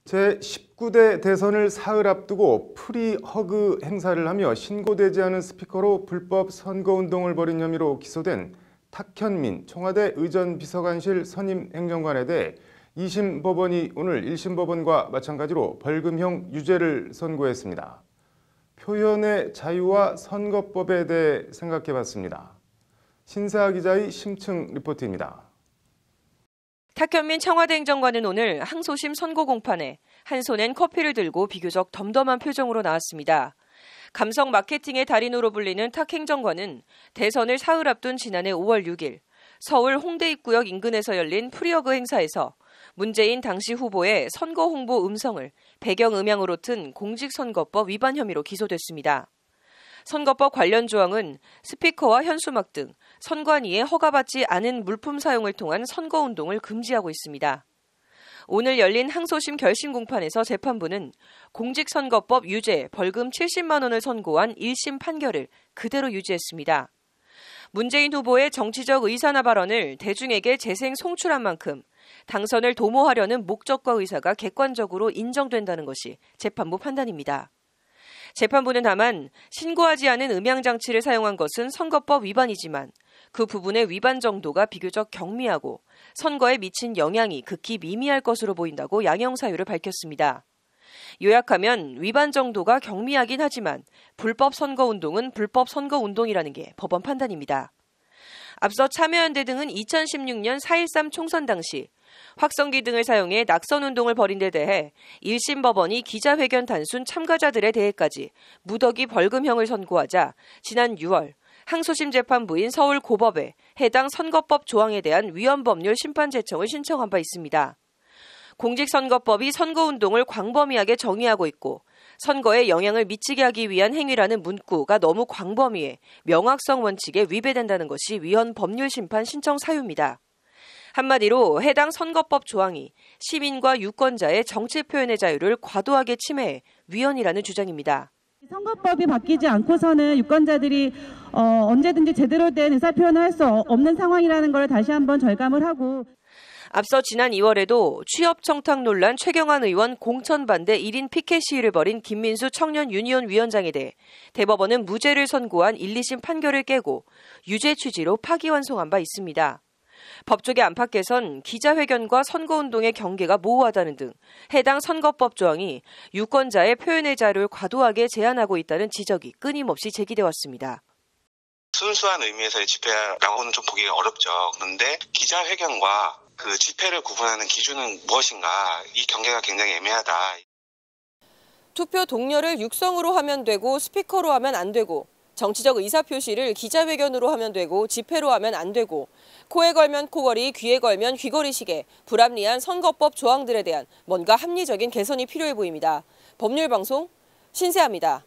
제19대 대선을 사흘 앞두고 프리허그 행사를 하며 신고되지 않은 스피커로 불법 선거운동을 벌인 혐의로 기소된 탁현민 청와대 의전비서관실 선임 행정관에 대해 2심 법원이 오늘 1심 법원과 마찬가지로 벌금형 유죄를 선고했습니다. 표현의 자유와 선거법에 대해 생각해봤습니다. 신세아 기자의 심층 리포트입니다. 탁현민 청와대 행정관은 오늘 항소심 선고 공판에 한 손엔 커피를 들고 비교적 덤덤한 표정으로 나왔습니다. 감성 마케팅의 달인으로 불리는 탁 행정관은 대선을 사흘 앞둔 지난해 5월 6일 서울 홍대 입구역 인근에서 열린 프리허그 행사에서 문재인 당시 후보의 선거 홍보 음성을 배경 음향으로 튼 공직선거법 위반 혐의로 기소됐습니다. 선거법 관련 조항은 스피커와 현수막 등 선관위에 허가받지 않은 물품 사용을 통한 선거운동을 금지하고 있습니다. 오늘 열린 항소심 결심 공판에서 재판부는 공직선거법 유죄 벌금 70만 원을 선고한 1심 판결을 그대로 유지했습니다. 문재인 후보의 정치적 의사나 발언을 대중에게 재생 송출한 만큼 당선을 도모하려는 목적과 의사가 객관적으로 인정된다는 것이 재판부 판단입니다. 재판부는 다만 신고하지 않은 음향장치를 사용한 것은 선거법 위반이지만 그 부분의 위반 정도가 비교적 경미하고 선거에 미친 영향이 극히 미미할 것으로 보인다고 양형 사유를 밝혔습니다. 요약하면 위반 정도가 경미하긴 하지만 불법 선거운동은 불법 선거운동이라는 게 법원 판단입니다. 앞서 참여연대 등은 2016년 4.13 총선 당시 확성기 등을 사용해 낙선운동을 벌인 데 대해 1심 법원이 기자회견 단순 참가자들에 대해까지 무더기 벌금형을 선고하자 지난 6월 항소심 재판부인 서울고법에 해당 선거법 조항에 대한 위헌법률 심판 제청을 신청한 바 있습니다. 공직선거법이 선거운동을 광범위하게 정의하고 있고 선거에 영향을 미치게 하기 위한 행위라는 문구가 너무 광범위해 명확성 원칙에 위배된다는 것이 위헌 법률 심판 신청 사유입니다. 한마디로 해당 선거법 조항이 시민과 유권자의 정치 표현의 자유를 과도하게 침해해 위헌이라는 주장입니다. 선거법이 바뀌지 않고서는 유권자들이 언제든지 제대로 된 의사표현을 할 수 없는 상황이라는 걸 다시 한번 절감을 하고 앞서 지난 2월에도 취업 청탁 논란 최경환 의원 공천 반대 1인 피켓 시위를 벌인 김민수 청년 유니온 위원장에 대해 대법원은 무죄를 선고한 1, 2심 판결을 깨고 유죄 취지로 파기환송한 바 있습니다. 법조계 안팎에선 기자회견과 선거운동의 경계가 모호하다는 등 해당 선거법 조항이 유권자의 표현의 자유를 과도하게 제한하고 있다는 지적이 끊임없이 제기돼 왔습니다. 순수한 의미에서의 집회라고는 좀 보기가 어렵죠. 그런데 기자회견과 그 집회를 구분하는 기준은 무엇인가, 이 경계가 굉장히 애매하다. 투표 동료를 육성으로 하면 되고 스피커로 하면 안 되고 정치적 의사표시를 기자회견으로 하면 되고 집회로 하면 안 되고 코에 걸면 코걸이, 귀에 걸면 귀걸이식의 불합리한 선거법 조항들에 대한 뭔가 합리적인 개선이 필요해 보입니다. 법률방송 신세아입니다.